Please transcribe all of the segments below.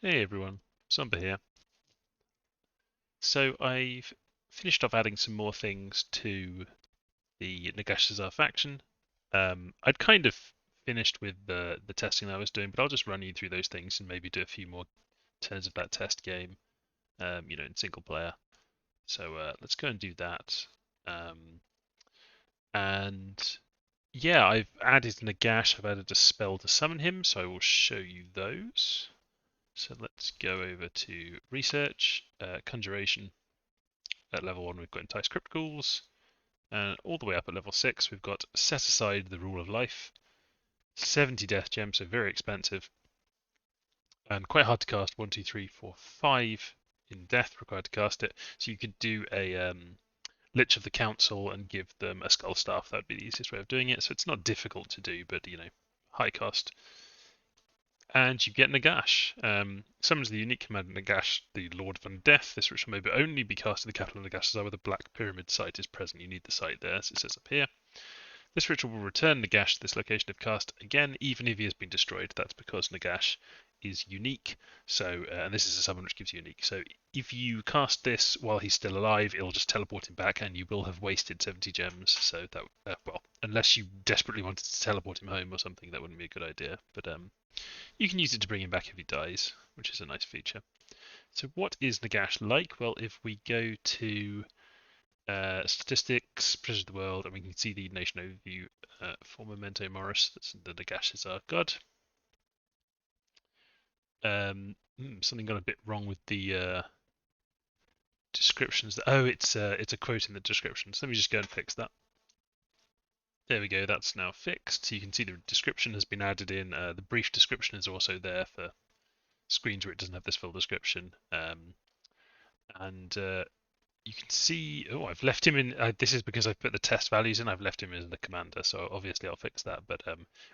Hey everyone, Sombre here. So I've finished off adding some more things to the Nagashizzar faction. I'd kind of finished with the testing I was doing, but I'll just run you through those things and maybe do a few more turns of that test game, in single player. So let's go and do that. Um, and yeah, I've added Nagash. I've added a spell to summon him, so I will show you those. So let's go over to research, conjuration. At level 1 we've got entice crypticals, and all the way up at level 6 we've got set aside the rule of life. 70 death gems, so very expensive, and quite hard to cast. 1, 2, 3, 4, 5 in death required to cast it. So you could do a Lich of the Council and give them a Skull Staff. That would be the easiest way of doing it. So it's not difficult to do, but high cost. And you get Nagash. Summons the unique command Nagash, the Lord of Undeath. This ritual may only be cast in the capital of Nagashizzar where the Black Pyramid site is present. You need the site there, as it says up here. This ritual will return Nagash to this location if cast again, even if he has been destroyed. That's because Nagash is unique. So, and this is a summon which gives you unique. So, if you cast this while he's still alive, it'll just teleport him back, and you will have wasted 70 gems. So that, well, unless you desperately wanted to teleport him home or something, that wouldn't be a good idea. But you can use it to bring him back if he dies, which is a nice feature. So what is Nagash like? Well, if we go to statistics, Treasure of the World, and we can see the nation overview for Memento Morris, that's the Nagashizzar god. Something got a bit wrong with the descriptions. Oh, it's a quote in the description. So let me just go and fix that. There we go, that's now fixed. So you can see the description has been added in. The brief description is also there for screens where it doesn't have this full description. And you can see, oh, I've left him in, this is because I've put the test values in, I've left him as the commander, so obviously I'll fix that. But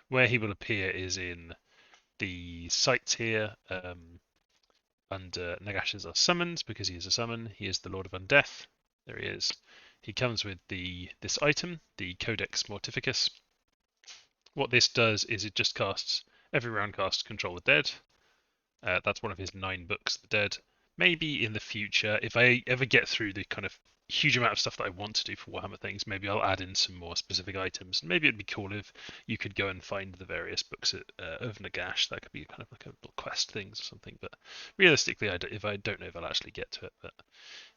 where he will appear is in the sites here, under Nagashizzar summons, because he is a summon. He is the Lord of Undeath. There he is. He comes with this item, the Codex Mortificus. What this does is it just casts, every round casts Control the Dead. That's one of his 9 books, The Dead. Maybe in the future, if I ever get through the kind of huge amount of stuff that I want to do for Warhammer things, maybe I'll add in some more specific items. Maybe it'd be cool if you could go and find the various books of Nagash. That could be kind of like a little quest things or something. But realistically, if I don't know if I'll actually get to it. But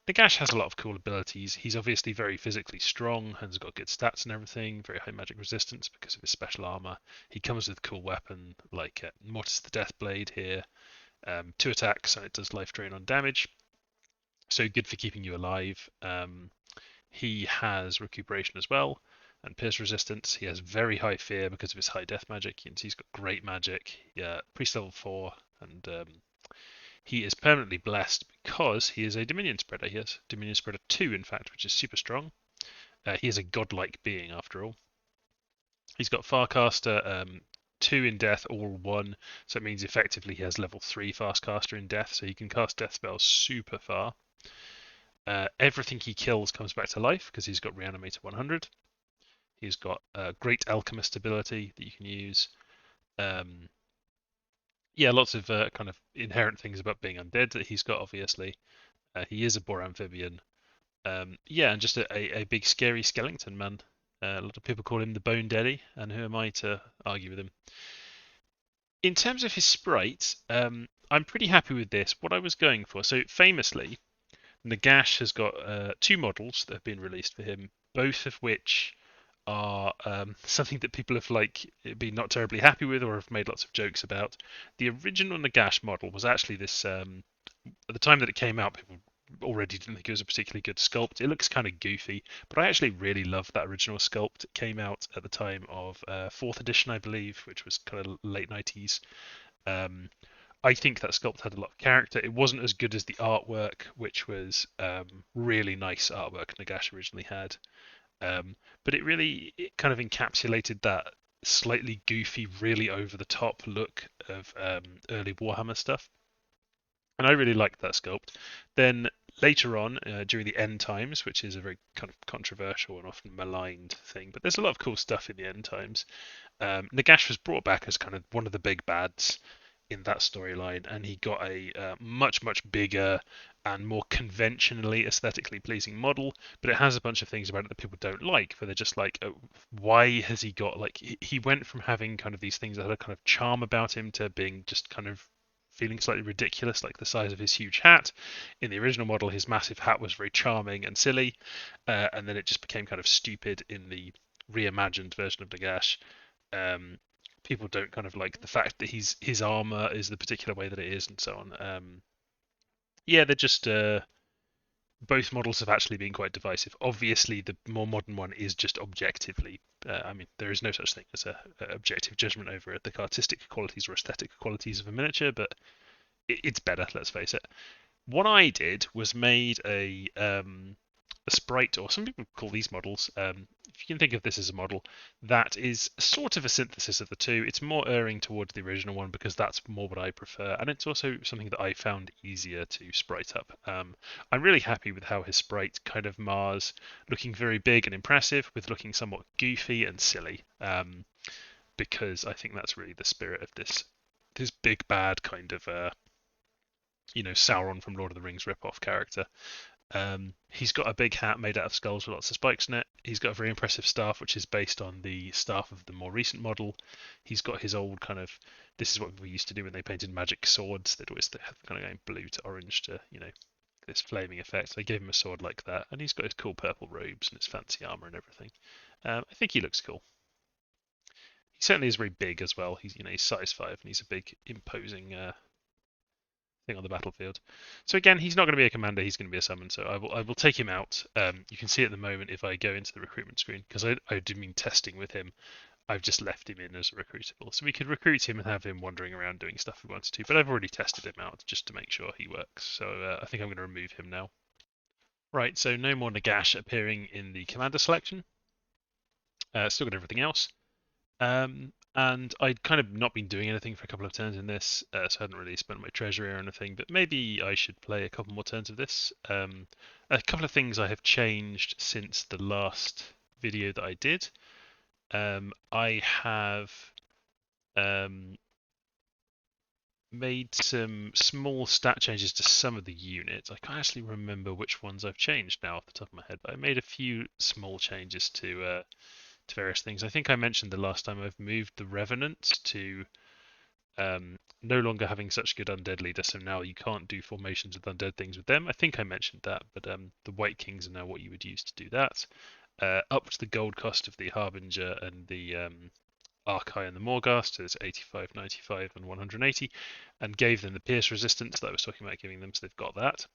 Nagash has a lot of cool abilities. He's obviously very physically strong and has got good stats and everything, very high magic resistance because of his special armor. He comes with cool weapon like Mortis the Deathblade here. 2 attacks and it does life drain on damage. So good for keeping you alive. He has recuperation as well and pierce resistance. He has very high fear because of his high death magic. You can see he's got great magic. Yeah, priest level 4, and he is permanently blessed because he is a Dominion Spreader. He has Dominion Spreader 2, in fact, which is super strong. He is a godlike being after all. He's got Farcaster 2 in death, all 1, so it means effectively he has level 3 fastcaster in death, so he can cast death spells super far. Everything he kills comes back to life because he's got Reanimator 100. He's got great alchemist ability that you can use. Yeah, lots of kind of inherent things about being undead that he's got, obviously. He is a boar amphibian. Yeah, and just a big scary skeleton man. A lot of people call him the Bone Daddy, and who am I to argue with him? In terms of his sprite, I'm pretty happy with this. What I was going for, so famously, Nagash has got 2 models that have been released for him, both of which are something that people have been not terribly happy with or have made lots of jokes about. The original Nagash model was actually this. At the time that it came out, people already didn't think it was a particularly good sculpt. It looks kind of goofy, but I actually really loved that original sculpt. It came out at the time of 4th edition, I believe, which was kind of late 90s. I think that sculpt had a lot of character. It wasn't as good as the artwork, which was really nice artwork Nagash originally had. But it kind of encapsulated that slightly goofy, really over the top look of early Warhammer stuff. And I really liked that sculpt. Then later on, during the End Times, which is a very kind of controversial and often maligned thing, but there's a lot of cool stuff in the End Times. Nagash was brought back as kind of one of the big bads. in that storyline, and he got a much bigger and more conventionally aesthetically pleasing model. But it has a bunch of things about it that people don't like. Where they're just like, why has he got like he went from having kind of these things that had a kind of charm about him to being just kind of feeling slightly ridiculous, like the size of his huge hat. In the original model, his massive hat was very charming and silly, and then it just became kind of stupid in the reimagined version of Nagash. Um, People don't kind of like the fact that his armor is the particular way that it is, and so on. Yeah, they're just both models have actually been quite divisive. Obviously, the more modern one is just objectively. I mean, there is no such thing as a objective judgment over the artistic qualities or aesthetic qualities of a miniature, but it's better. Let's face it. What I did was made a sprite, or some people call these models. If you can think of this as a model, that is sort of a synthesis of the two. It's more erring towards the original one because that's more what I prefer, and it's also something that I found easier to sprite up. I'm really happy with how his sprite kind of mars, looking very big and impressive, with looking somewhat goofy and silly. Because I think that's really the spirit of this big bad kind of Sauron from Lord of the Rings rip-off character. He's got a big hat made out of skulls with lots of spikes in it. He's got a very impressive staff, which is based on the staff of the more recent model. He's got his old kind of. This is what we used to do when they painted magic swords. They'd always have kind of going blue to orange to, this flaming effect. They gave him a sword like that, and he's got his cool purple robes and his fancy armor and everything. I think he looks cool. He certainly is very big as well. He's size 5 and he's a big, imposing thing on the battlefield. So again, he's not going to be a commander, he's going to be a summon, so I will take him out. You can see at the moment if I go into the recruitment screen, because I do mean testing with him, I've just left him in as a recruitable. So we could recruit him and have him wandering around doing stuff we wanted to, but I've already tested him out just to make sure he works. So I think I'm going to remove him now. Right, so no more Nagash appearing in the commander selection. Still got everything else. And I'd kind of not been doing anything for a couple of turns in this, so I hadn't really spent my treasury or anything, but maybe I should play a couple more turns of this. A couple of things I have changed since the last video that I did. I have made some small stat changes to some of the units. I can't actually remember which ones I've changed now off the top of my head, but I made a few small changes to various things. I think I mentioned the last time I've moved the Revenant to no longer having such good undead leader, so now you can't do formations with undead things with them. I think I mentioned that, but the White Kings are now what you would use to do that. Upped the gold cost of the Harbinger and the Archai and the Morghast, so it's 85, 95, and 180, and gave them the pierce resistance that I was talking about giving them, so they've got that.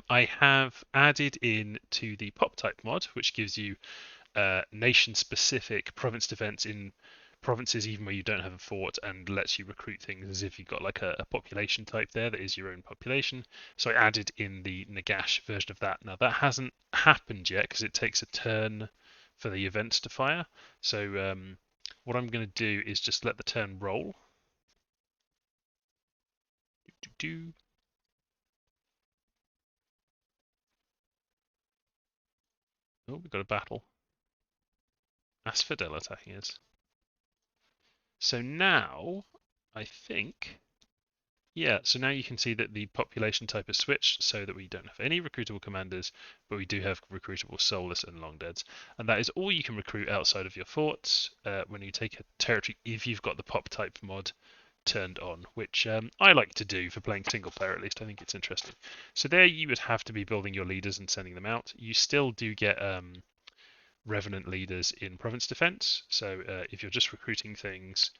I have added in to the pop type mod, which gives you nation-specific province defense in provinces even where you don't have a fort, and lets you recruit things as if you've got like a population type there that is your own population. So I added in the Nagash version of that. Now that hasn't happened yet because it takes a turn for the events to fire. So what I'm going to do is just let the turn roll. Oh, we've got a battle. Asphodel attacking us. So now, I think, yeah, so now you can see that the population type has switched so that we don't have any recruitable commanders, but we do have recruitable soulless and long deads. And that is all you can recruit outside of your forts when you take a territory, if you've got the pop type mod turned on, which I like to do for playing single player at least. I think it's interesting. So there you would have to be building your leaders and sending them out. You still do get Revenant leaders in province defense. So if you're just recruiting things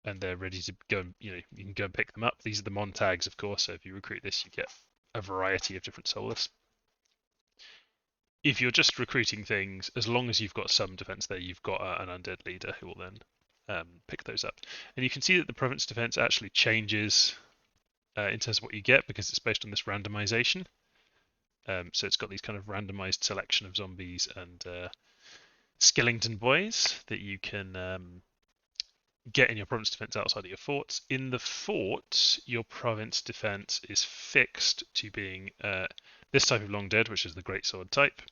and they're ready to go, you can go and pick them up. These are the Montags, of course. So if you recruit this, you get a variety of different soulless. If you're just recruiting things, as long as you've got some defense there, you've got an undead leader who will then pick those up. And you can see that the province defense actually changes in terms of what you get because it's based on this randomization. So it's got these kind of randomized selection of zombies and skeleton boys that you can get in your province defense outside of your forts. In the forts, your province defense is fixed to being this type of long dead, which is the great sword type,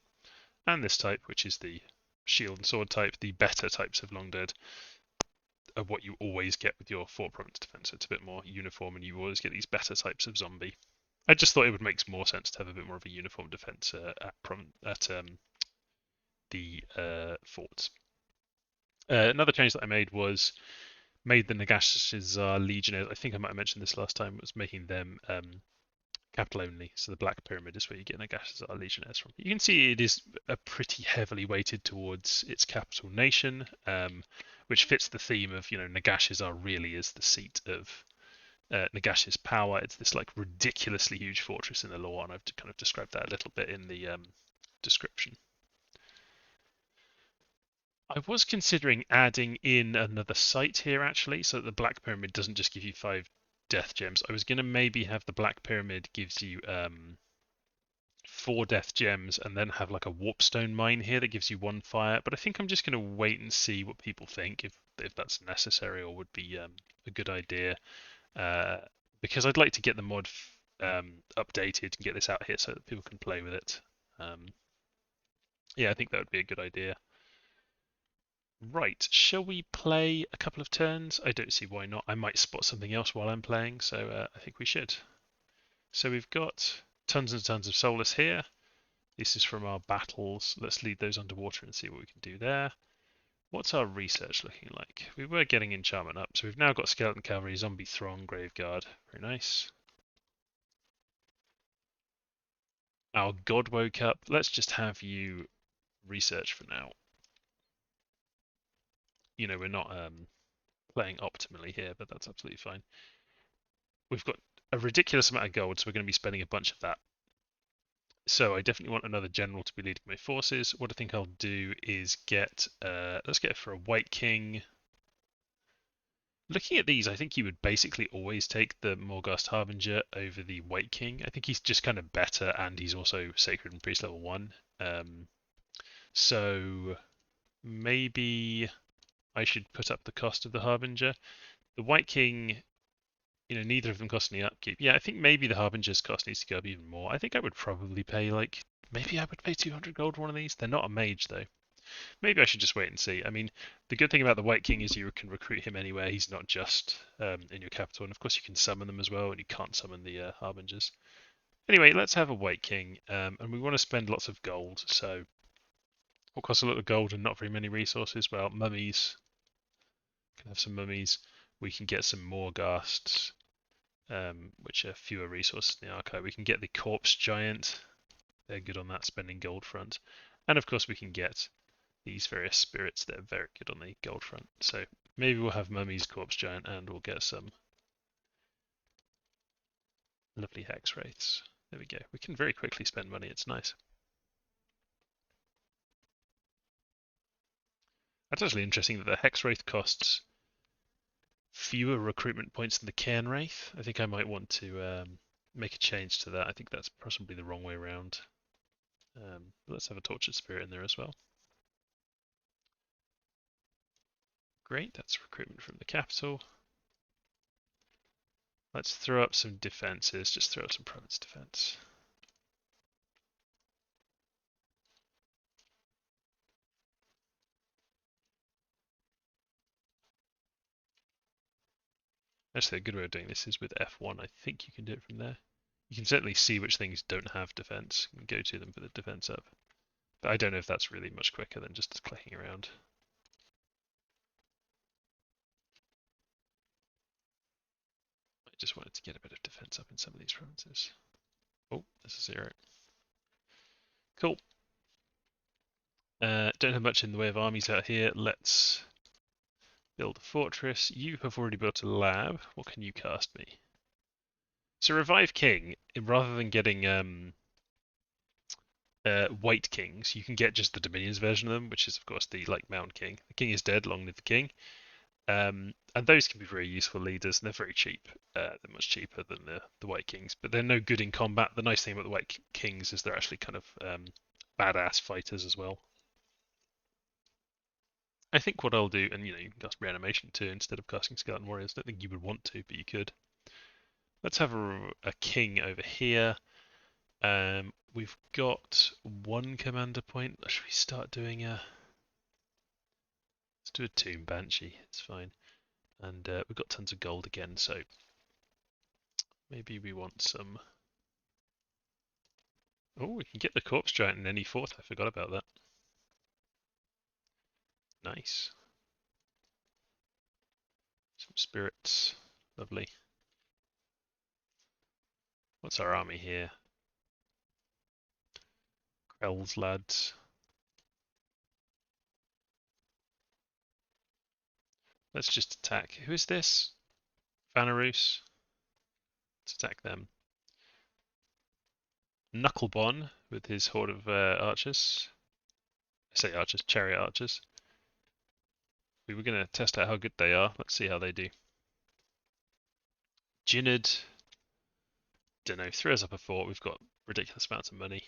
and this type, which is the shield and sword type, the better types of long dead. what you always get with your fort province defense. It's a bit more uniform, and you always get these better types of zombie. I just thought it would make more sense to have a bit more of a uniform defense at the forts. Another change that I made was made the Nagashizzar Legionnaires. I think I might have mentioned this last time. Was making them capital only. So the Black Pyramid is where you get Nagashizzar Legionnaires from. You can see it is a pretty heavily weighted towards its capital nation, which fits the theme of Nagashizzar really is the seat of Nagashi's power. It's this like ridiculously huge fortress in the lore, and I've kind of described that a little bit in the description. I was considering adding in another site here actually, so that the Black Pyramid doesn't just give you 5 death gems. I was going to maybe have the Black Pyramid gives you 4 death gems and then have like a warpstone mine here that gives you 1 fire, but I think I'm just going to wait and see what people think, if that's necessary or would be a good idea, because I'd like to get the mod updated and get this out here so that people can play with it. Yeah, I think that would be a good idea. Right, shall we play a couple of turns? I don't see why not. I might spot something else while I'm playing, so I think we should. So we've got tons and tons of Solus here. This is from our battles. Let's lead those underwater and see what we can do there. What's our research looking like? We were getting enchantment up, so we've now got Skeleton Cavalry, Zombie Throng, Graveguard. Very nice. Our God woke up. Let's just have you research for now. We're not playing optimally here, but that's absolutely fine. We've got a ridiculous amount of gold, so we're going to be spending a bunch of that. So I definitely want another general to be leading my forces. What I think I'll do is get, let's get it for a White King. Looking at these, I think you would basically always take the Morghast Harbinger over the White King. I think he's just kind of better, and he's also Sacred and Priest level 1. So maybe I should put up the cost of the Harbinger. The White King, neither of them cost any upkeep. Yeah, I think maybe the Harbinger's cost needs to go up even more. I think I would probably pay maybe I would pay 200 gold for one of these. They're not a mage though. Maybe I should just wait and see. I mean, the good thing about the White King is you can recruit him anywhere. He's not just in your capital, and of course you can summon them as well, and you can't summon the Harbingers. Anyway, let's have a White King, and we want to spend lots of gold. So, what costs a lot of gold and not very many resources? Well, mummies. Can have some mummies. We can get some Morghasts, which are fewer resources in the archive. We can get the Corpse Giant. They're good on that spending gold front. And of course we can get these various spirits that are very good on the gold front. So maybe we'll have Mummies, Corpse Giant, and we'll get some lovely hex wraiths. There we go. We can very quickly spend money. It's nice. That's actually interesting that the hex wraith costs fewer recruitment points than the Cairn Wraith. I think I might want to make a change to that. I think that's possibly the wrong way around. Let's have a Tortured Spirit in there as well. Great, that's recruitment from the capital. Let's throw up some defenses, just throw up some province defense. Actually, a good way of doing this is with F1. I think you can do it from there. You can certainly see which things don't have defense and go to them for the defense up. But I don't know if that's really much quicker than just clicking around. I just wanted to get a bit of defense up in some of these provinces. Oh, there's a 0. Cool. Don't have much in the way of armies out here. Let's build a fortress. You have already built a lab. What can you cast me? So Revive King, rather than getting White Kings, you can get just the Dominions version of them, which is of course the Mound King. The King is dead, long live the King. And those can be very useful leaders, and they're very cheap. They're much cheaper than the White Kings, but they're no good in combat. The nice thing about the White Kings is they're actually kind of badass fighters as well. I think what I'll do, and you can cast Reanimation too instead of casting Skeleton Warriors. I don't think you would want to, but you could. Let's have a king over here. We've got 1 commander point. Should we start doing a... Let's do a Tomb Banshee. It's fine. And we've got tons of gold again, so maybe we want some... Oh, we can get the Corpse Giant in any fort. I forgot about that. Nice. Some spirits. Lovely. What's our army here? Krell's lads. Let's just attack. Who is this? Vanarus. Let's attack them. Knucklebon with his horde of archers. I say archers, chariot archers. We were going to test out how good they are. Let's see how they do. Jinnid. Don't know. Throw us up a fort. We've got ridiculous amounts of money.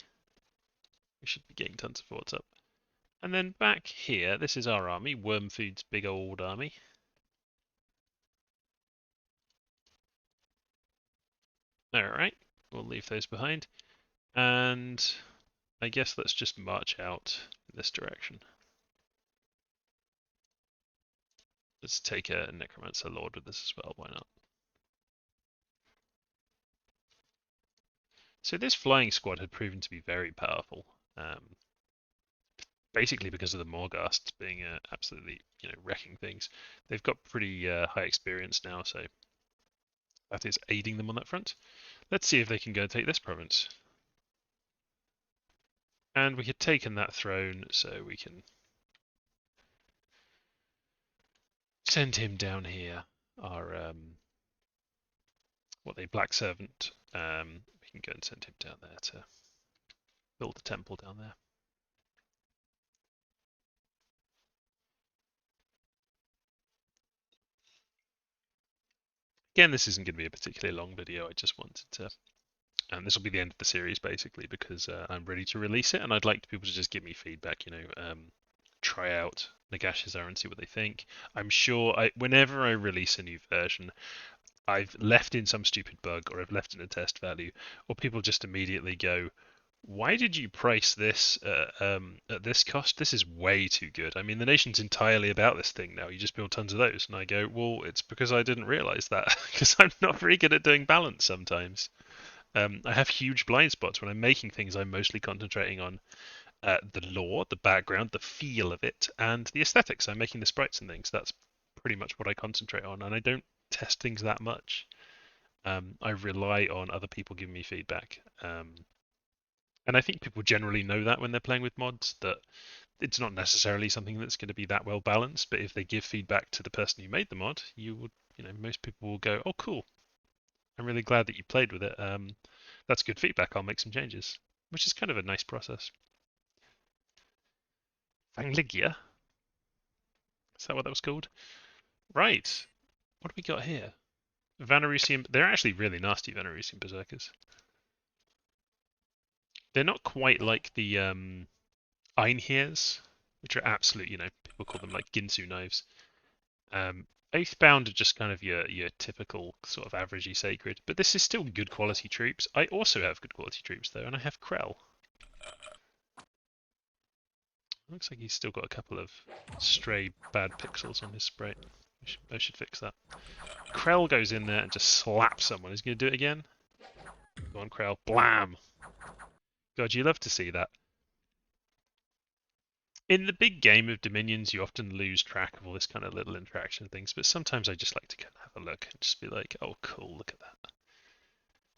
We should be getting tons of forts up. And then back here, this is our army. Wormfood's big old army. Alright, we'll leave those behind. And I guess let's just march out in this direction. Let's take a Necromancer Lord with us as well, why not? So this flying squad had proven to be very powerful. Basically because of the Morghasts being absolutely, wrecking things. They've got pretty high experience now, so that is aiding them on that front. Let's see if they can go and take this province. And we had taken that throne, so we can send him down here. Our Black Servant. We can go and send him down there to build a temple down there. Again, this isn't going to be a particularly long video. I just wanted to, and this will be the end of the series basically because I'm ready to release it, and I'd like people to just give me feedback. Try out Nagashizzar and see what they think. I'm sure whenever I release a new version, I've left in some stupid bug, or I've left in a test value, or people just immediately go, "Why did you price this at this cost? This is way too good. I mean, the nation's entirely about this thing now. You just build tons of those." And I go, "Well, it's because I didn't realize that, because I'm not very good at doing balance sometimes. I have huge blind spots when I'm making things. I'm mostly concentrating on the lore, the background, the feel of it, and the aesthetics. I'm making the sprites and things. That's pretty much what I concentrate on, and I don't test things that much. I rely on other people giving me feedback. And I think people generally know that when they're playing with mods, that it's not necessarily something that's going to be that well balanced, but if they give feedback to the person who made the mod, most people will go, "Oh, cool. I'm really glad that you played with it. That's good feedback. I'll make some changes," which is kind of a nice process. Fangligia? Is that what that was called? Right. What do we got here? Vanarusian. They're actually really nasty Vanarusian Berserkers. They're not quite like the Einhirs, which are absolute, people call them like Ginsu knives. Oathbound are just kind of your typical sort of averagey sacred, but this is still good quality troops. I also have good quality troops though, and I have Krell. Looks like he's still got a couple of stray bad pixels on his sprite. I should fix that. Krell goes in there and just slaps someone. He's going to do it again. Go on, Krell. Blam! God, you love to see that. In the big game of Dominions, you often lose track of all this kind of little interaction things, but sometimes I just like to kind of have a look and just be like, "Oh, cool, look at that."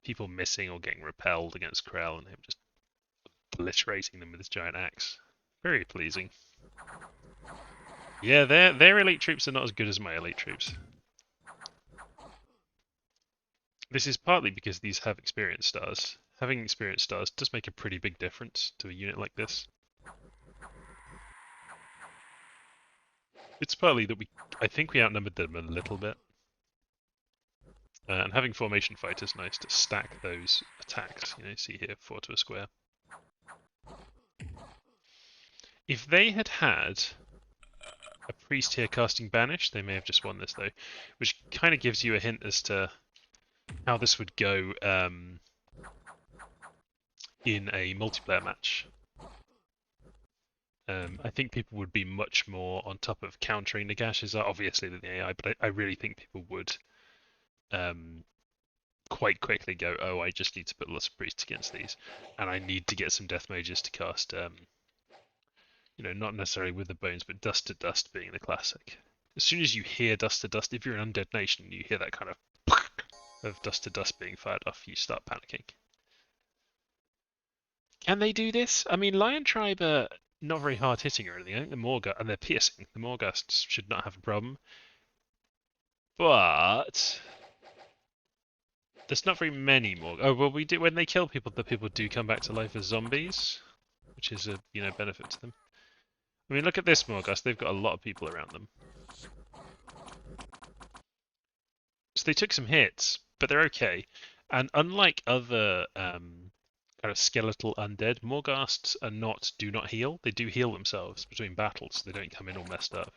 People missing or getting repelled against Krell and him just obliterating them with his giant axe. Very pleasing. Yeah, their elite troops are not as good as my elite troops. This is partly because these have experience stars. Having experience stars does make a pretty big difference to a unit like this. It's partly that I think we outnumbered them a little bit. And having formation fight is nice to stack those attacks. See here, 4 to a square. If they had had a priest here casting Banish, they may have just won this though, which kind of gives you a hint as to how this would go in a multiplayer match. I think people would be much more on top of countering Nagashizzar, obviously than the AI, but I really think people would um, quite quickly go, oh, I just need to put lots of priests against these, and I need to get some death mages to cast, not necessarily with the bones, but dust to dust being the classic. As soon as you hear dust to dust, if you're an undead nation, you hear that kind of dust to dust being fired off, you start panicking. Can they do this? I mean, Lion Tribe are not very hard hitting or anything. I think the Morghast, and they're piercing. The Morghusts should not have a problem. But there's not very many more. Oh well, we do when they kill people, the people do come back to life as zombies, which is a benefit to them. I mean, look at this Morghast. They've got a lot of people around them, so they took some hits, but they're okay. And unlike other kind of skeletal undead, Morghasts do not heal. They do heal themselves between battles. So they don't come in all messed up.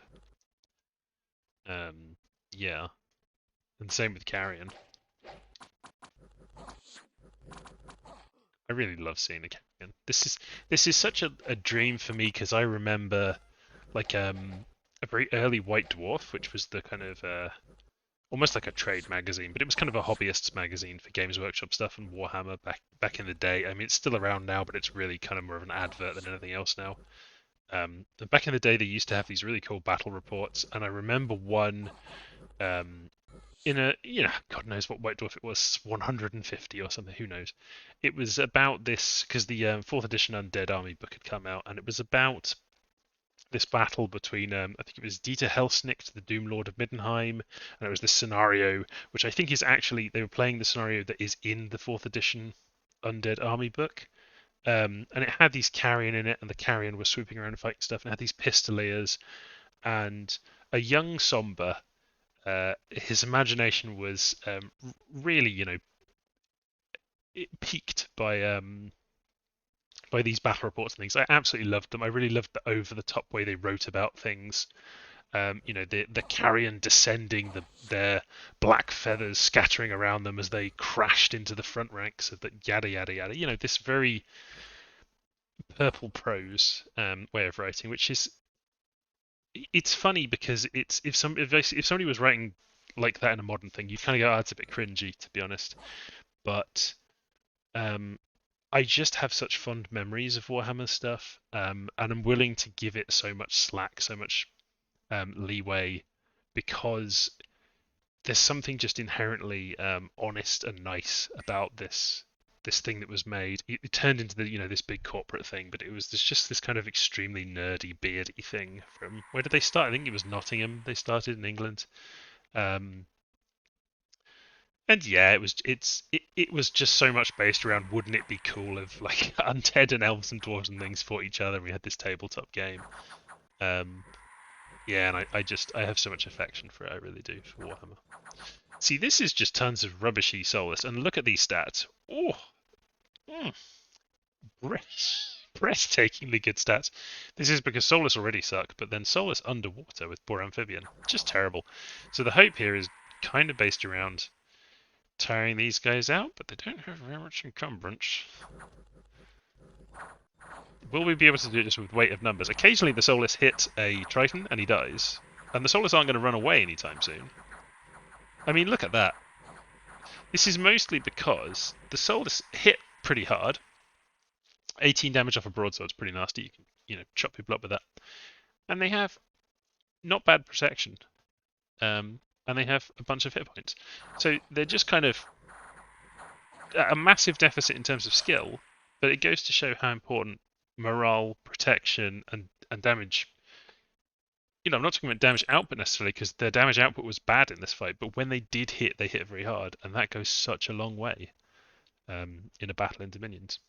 Yeah, and same with Carrion. I really love seeing the Carrion. This is such a dream for me because I remember like a very early White Dwarf, which was the kind of almost like a trade magazine, but it was kind of a hobbyists magazine for Games Workshop stuff and Warhammer back in the day. I mean, it's still around now, but it's really kind of more of an advert than anything else now. Back in the day, they used to have these really cool battle reports, and I remember one in a, God knows what White Dwarf it was, 150 or something, who knows. It was about this, because the 4th edition Undead Army book had come out, and it was about this battle between, I think it was Dieter Helsnick, the Doom Lord of Middenheim, and it was this scenario, which I think is actually, they were playing the scenario that is in the 4th edition Undead Army book. And it had these carrion in it, and the carrion was swooping around and fighting stuff, and it had these pistoliers, and a young Sombre, his imagination was really, it peaked by these battle reports and things. I absolutely loved them. I really loved the over-the-top way they wrote about things. The carrion descending, their black feathers scattering around them as they crashed into the front ranks of the yada yada yada. This very purple prose way of writing, which is it's funny because it's if somebody was writing like that in a modern thing, you'd kind of go, oh, it's a bit cringy, to be honest. But I just have such fond memories of Warhammer stuff, and I'm willing to give it so much slack, so much leeway, because there's something just inherently honest and nice about this thing that was made. It turned into this big corporate thing, but it was just this kind of extremely nerdy, beardy thing. From where did they start? I think it was Nottingham. They started in England, and yeah, it was just so much based around wouldn't it be cool if like undead and elves and dwarves and things fought each other. And we had this tabletop game. Yeah, and I have so much affection for it. I really do for Warhammer. See, this is just tons of rubbishy Solus, and look at these stats. Oh, mm, breathtakingly good stats. This is because Solus already suck, but then Solus underwater with poor Amphibian. Just terrible. So the hope here is kind of based around tiring these guys out, but they don't have very much encumbrance. Will we be able to do this with weight of numbers? Occasionally the Solus hits a Triton and he dies, and the Solus aren't going to run away anytime soon. I mean, look at that. This is mostly because the Solus hit pretty hard. 18 damage off a broadsword is pretty nasty. You can, chop people up with that. And they have not bad protection. And they have a bunch of hit points. So they're just kind of a massive deficit in terms of skill, but it goes to show how important morale, protection, and damage. I'm not talking about damage output necessarily because their damage output was bad in this fight, but when they did hit, they hit very hard, and that goes such a long way in a battle in Dominions.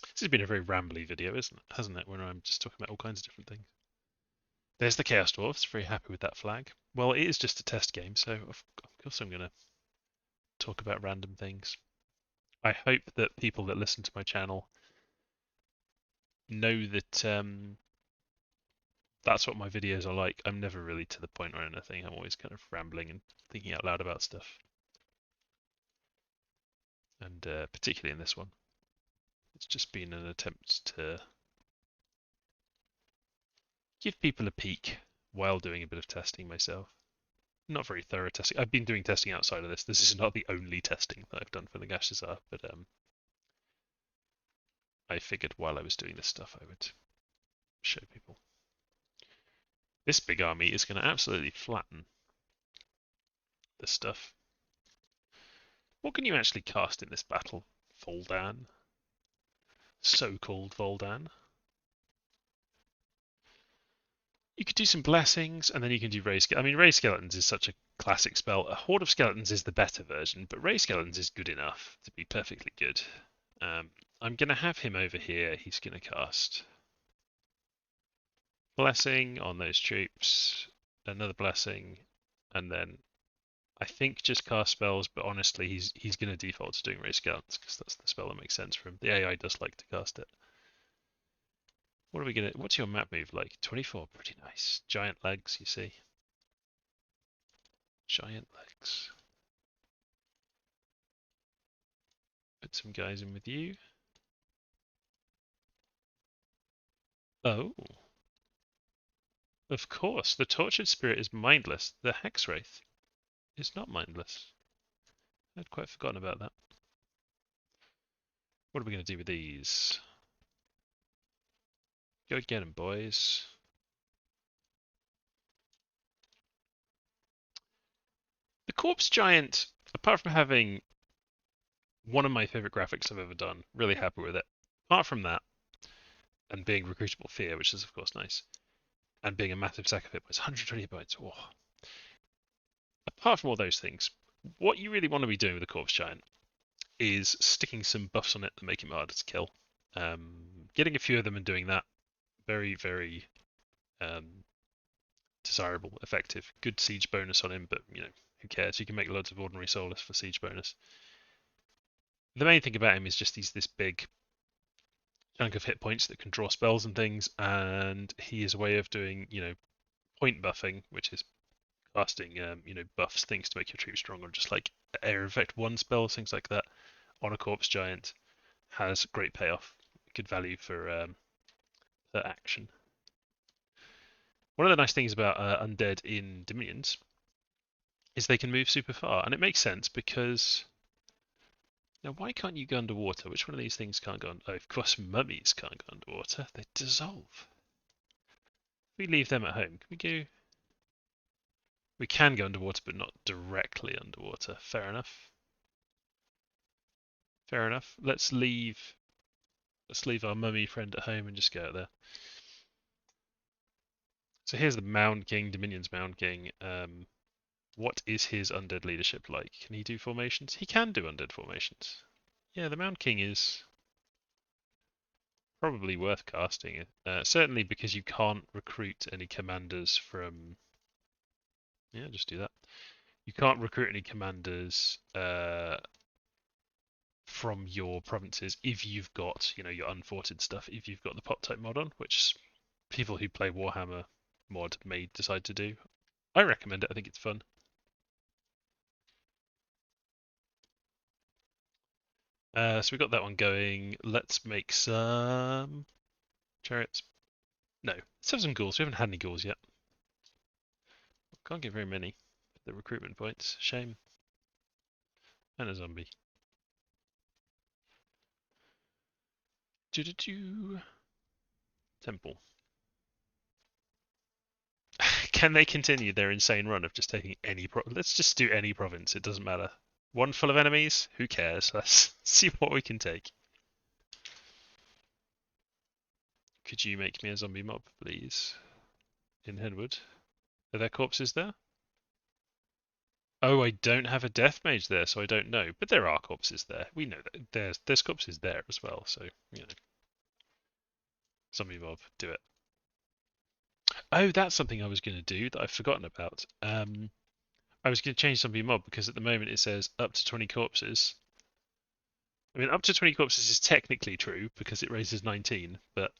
This has been a very rambly video, hasn't it? When I'm just talking about all kinds of different things. There's the Chaos Dwarfs, very happy with that flag. Well, it is just a test game, so of course I'm going to talk about random things. I hope that people that listen to my channel know that that's what my videos are like. I'm never really to the point or anything. I'm always kind of rambling and thinking out loud about stuff. And particularly in this one, it's just been an attempt to give people a peek while doing a bit of testing myself. Not very thorough testing. I've been doing testing outside of this. This is not the only testing that I've done for Nagashizzar, but I figured while I was doing this stuff, I would show people. This big army is going to absolutely flatten this stuff. What can you actually cast in this battle? Voldan. So-called Voldan. You could do some blessings, and then you can do Ray Skeletons. I mean, Ray Skeletons is such a classic spell. A Horde of Skeletons is the better version, but Ray Skeletons is good enough to be perfectly good. I'm going to have him over here. He's going to cast Blessing on those troops, another Blessing, and then I think just cast spells, but honestly, he's going to default to doing Ray Skeletons because that's the spell that makes sense for him. The AI does like to cast it. What are we gonna? What's your map move like? 24, pretty nice. Giant legs, you see. Giant legs. Put some guys in with you. Oh. Of course, the tortured spirit is mindless. The hex wraith is not mindless. I'd quite forgotten about that. What are we going to do with these? Go get them, boys. The corpse giant, apart from having one of my favorite graphics I've ever done, really happy with it. Apart from that, and being recruitable fear, which is of course nice, and being a massive sack of hit points, 120 hit points. Oh. Apart from all those things, what you really want to be doing with the corpse giant is sticking some buffs on it that make him harder to kill. Getting a few of them and doing that, very, very desirable, effective. Good siege bonus on him, but you know, who cares? You can make loads of ordinary soulless for siege bonus. The main thing about him is just he's this big chunk of hit points that can draw spells and things, and he is a way of doing, you know, point buffing, which is casting, you know, buffs, things to make your troops stronger, just like Air Effect 1 spells, things like that, on a corpse giant has great payoff, good value for action. One of the nice things about undead in Dominions is they can move super far, and it makes sense because now why can't you go underwater? Which one of these things can't go? Oh, of course, mummies can't go underwater. They dissolve. If we leave them at home, can we go? We can go underwater, but not directly underwater. Fair enough. Fair enough. Let's leave our mummy friend at home and just go out there. So here's the Mound King, Dominion's Mound King. What is his undead leadership like? Can he do formations? He can do undead formations. Yeah, the Mound King is probably worth casting. Certainly because you can't recruit any commanders from... Yeah, just do that. You can't recruit any commanders from your provinces if you've got, you know, your unforted stuff, if you've got the pop type mod on, which people who play Warhammer mod may decide to do. I recommend it. I think it's fun. So we got that one going. Let's make some chariots. No, let's have some ghouls. We haven't had any ghouls yet. Can't get very many. The recruitment points. Shame. And a zombie. Do-do-do. Temple. Can they continue their insane run of just taking any let's just do any province, it doesn't matter. One full of enemies? Who cares? Let's see what we can take. Could you make me a zombie mob, please? In Henwood. Are there corpses there? Oh, I don't have a death mage there, so I don't know. But there are corpses there. We know that there's corpses there as well, so you know. Zombie mob, do it. Oh, that's something I was going to do that I've forgotten about. I was going to change zombie mob because at the moment it says up to 20 corpses. I mean, up to 20 corpses is technically true because it raises 19, but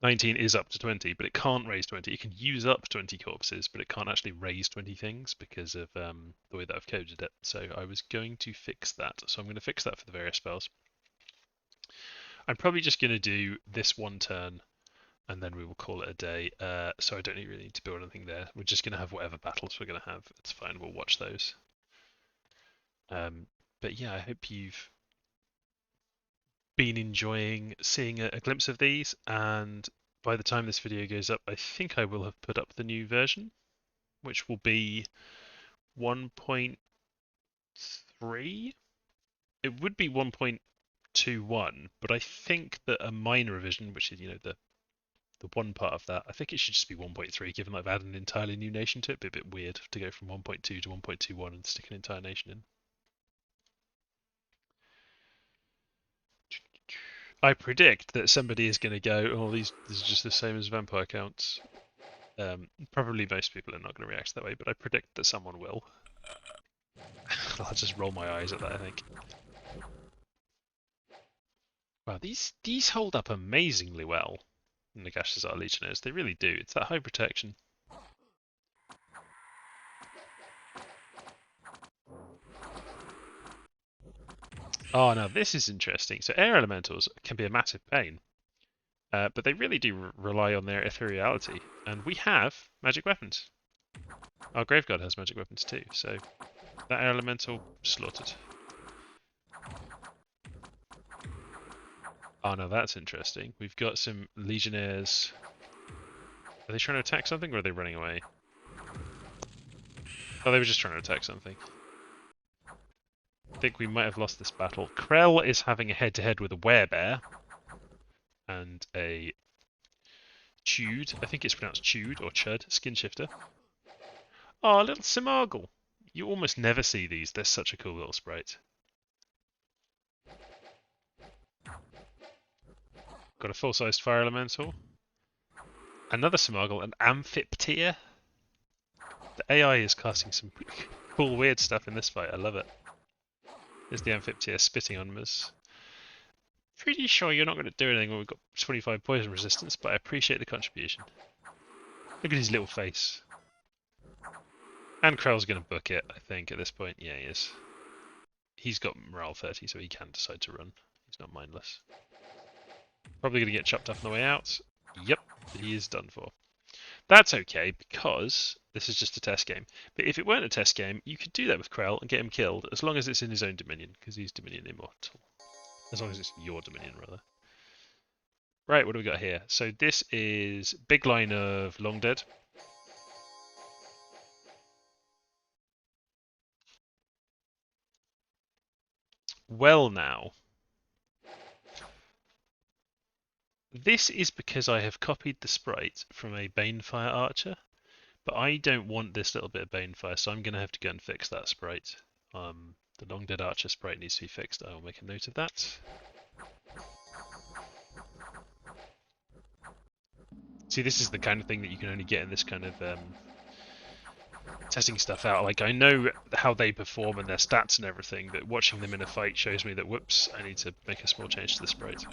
19 is up to 20, but it can't raise 20. It can use up 20 corpses, but it can't actually raise 20 things because of the way that I've coded it. So I was going to fix that. So I'm going to fix that for the various spells. I'm probably just going to do this one turn and then we will call it a day. So I don't really need to build anything there. We're just going to have whatever battles we're going to have. It's fine. We'll watch those. But yeah, I hope you've been enjoying seeing a glimpse of these, and by the time this video goes up, I think I will have put up the new version, which will be 1.3. It would be 1.21, but I think that a minor revision, which is the one part of that, I think it should just be 1.3, given that I've added an entirely new nation to it. It'd be a bit weird to go from 1.2 to 1.21 and stick an entire nation in. I predict that somebody is going to go, oh, this is just the same as vampire counts. Probably most people are not going to react that way, but I predict that someone will. I'll just roll my eyes at that, I think. Wow, these hold up amazingly well. Nagashizzar Legionnaires, they really do. It's that high protection. Oh, now this is interesting. So air elementals can be a massive pain, but they really do rely on their ethereality, and we have magic weapons. Our Graveguard has magic weapons too, so that air elemental slaughtered. Oh, no, that's interesting. We've got some Legionnaires. Are they trying to attack something, or are they running away? Oh, they were just trying to attack something. I think we might have lost this battle. Krell is having a head-to-head with a werebear and a Chewed. I think it's pronounced Chewed or Chud, skin shifter. Oh, a little Simargle. You almost never see these. They're such a cool little sprite. Got a full-sized fire elemental. Another Simargle, an Amphipteer. The AI is casting some cool, weird stuff in this fight. I love it. There's the Amphipteer spitting on us. Pretty sure you're not going to do anything when we've got 25 poison resistance, but I appreciate the contribution. Look at his little face. And Krell's going to book it, I think, at this point. Yeah, he is. He's got morale 30, so he can decide to run. He's not mindless. Probably going to get chopped up on the way out. Yep, he is done for. That's okay, because this is just a test game. But if it weren't a test game, you could do that with Krell and get him killed, as long as it's in his own Dominion, because he's Dominion Immortal. As long as it's your Dominion, rather. Right, what do we got here? So this is big line of Long Dead. Well now. This is because I have copied the sprite from a Banefire Archer, but I don't want this little bit of Banefire, so I'm going to have to go and fix that sprite. The Long Dead Archer sprite needs to be fixed. I will make a note of that. See, this is the kind of thing that you can only get in this kind of testing stuff out. Like, I know how they perform and their stats and everything, but watching them in a fight shows me that, whoops, I need to make a small change to the sprite.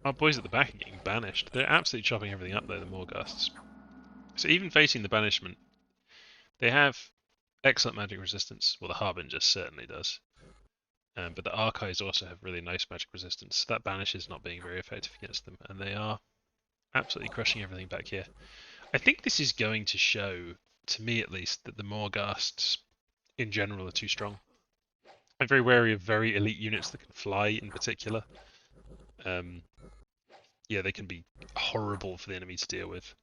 Our boys at the back are getting banished. They're absolutely chopping everything up there, the Morghasts. So even facing the banishment, they have excellent magic resistance. Well, the Harbinger certainly does. But the Archives also have really nice magic resistance. That banish is not being very effective against them, and they are absolutely crushing everything back here. I think this is going to show, to me at least, that the Morghasts in general are too strong. I'm very wary of very elite units that can fly in particular. Yeah, they can be horrible for the enemy to deal with.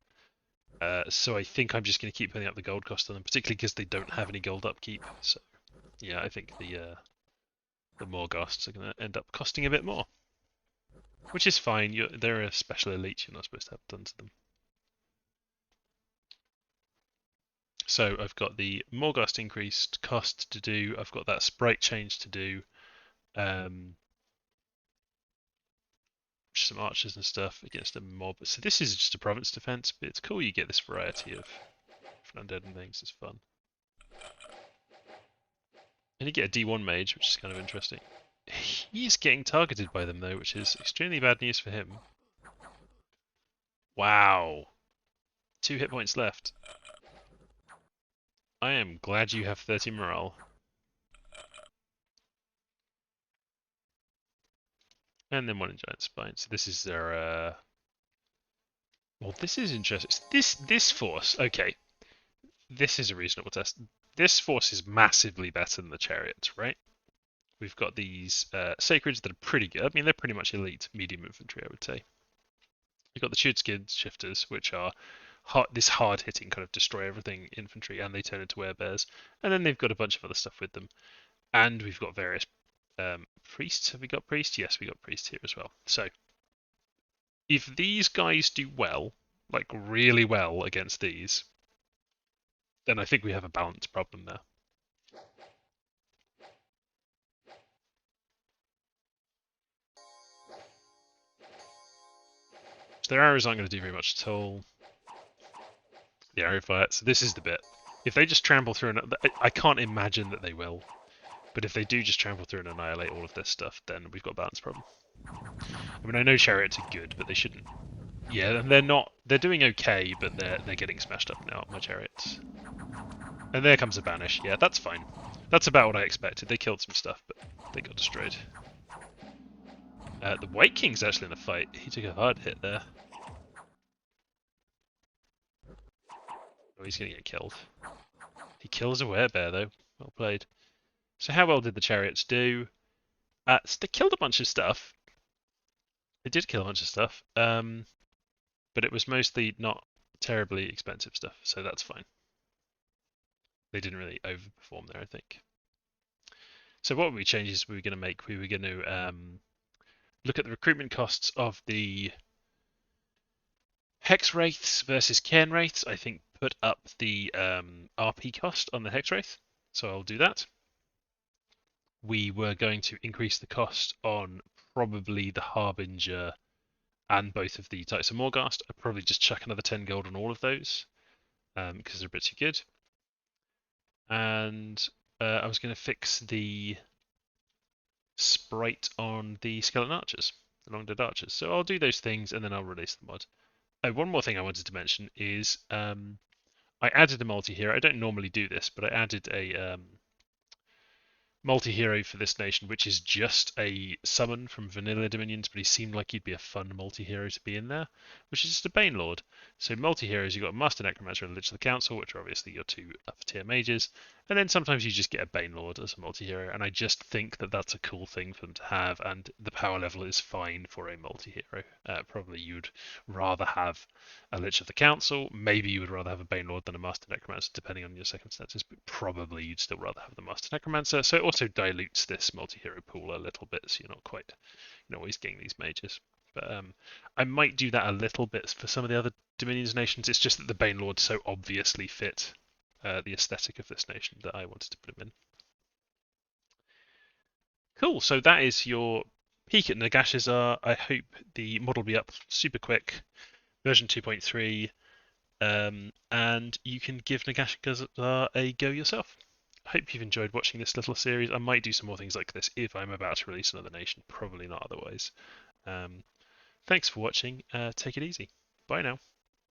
So I think I'm just going to keep putting up the gold cost on them, particularly because they don't have any gold upkeep. So yeah, I think the Morghasts are going to end up costing a bit more, which is fine. They're a special elite. You're not supposed to have done to them. So I've got the Morghast increased cost to do. I've got that sprite change to do. Some archers and stuff against a mob. So this is just a province defense, but it's cool you get this variety of different undead and things. It's fun. And you get a D1 mage, which is kind of interesting. He's getting targeted by them though, which is extremely bad news for him. Wow. 2 hit points left. I am glad you have 30 morale. And then 1 in Giant Spine. So this is their well, this is interesting. This force, okay. This is a reasonable test. This force is massively better than the Chariots, right? We've got these Sacreds that are pretty good. I mean, they're pretty much elite medium infantry, I would say. You've got the Chewed Skin Shifters, which are this hard-hitting kind of destroy everything infantry, and they turn into werebears. And then they've got a bunch of other stuff with them. And we've got various priests. Have we got priests? Yes, we got priests here as well. So if these guys do well, like really well against these, then I think we have a balance problem there. So their arrows aren't going to do very much at all. The arrow fire. So this is the bit. If they just trample through, I can't imagine that they will. But if they do just trample through and annihilate all of this stuff, then we've got a balance problem. I mean, I know Chariots are good, but they shouldn't. Yeah, and they're not. They're doing okay, but they're getting smashed up now. My Chariots. And there comes a banish. Yeah, that's fine. That's about what I expected. They killed some stuff, but they got destroyed. The White King's actually in a fight. He took a hard hit there. Oh, he's gonna get killed. He kills a werebear though. Well played. So how well did the Chariots do? They killed a bunch of stuff. They did kill a bunch of stuff. But it was mostly not terribly expensive stuff, so that's fine. They didn't really overperform there, I think. So what were we changes we were going to make? We were going to look at the recruitment costs of the Hex Wraiths versus Cairn Wraiths. I think put up the RP cost on the Hex Wraith, so I'll do that. We were going to increase the cost on probably the Harbinger and both of the Titus of Morghast. I'd probably just chuck another 10 gold on all of those because they're a bit too good. And I was going to fix the sprite on the Skeleton Archers, the Long Dead Archers. So I'll do those things and then I'll release the mod. Oh, one more thing I wanted to mention is I added a multi-hero. I don't normally do this, but I added a multi-hero for this nation, which is just a summon from vanilla dominions, but he seemed like he'd be a fun multi-hero to be in there, which is just a Bane Lord. So multi-heroes, you've got a Master Necromancer and a Lich of the Council, which are obviously your 2 upper-tier mages, and then sometimes you just get a Bane Lord as a multi-hero, and I just think that that's a cool thing for them to have, and the power level is fine for a multi-hero. Probably you'd rather have a Lich of the Council, maybe you would rather have a Bane Lord than a Master Necromancer, depending on your circumstances, but probably you'd still rather have the Master Necromancer, so it also dilutes this multi-hero pool a little bit, so you're not quite, always getting these mages. But I might do that a little bit for some of the other Dominions nations. It's just that the Bane Lords so obviously fit the aesthetic of this nation that I wanted to put them in. Cool, so that is your peek at Nagashizzar. I hope the mod will be up super quick, version 2.3, and you can give Nagashizzar a go yourself. I hope you've enjoyed watching this little series. I might do some more things like this if I'm about to release another nation, probably not otherwise. Thanks for watching. Take it easy. Bye now.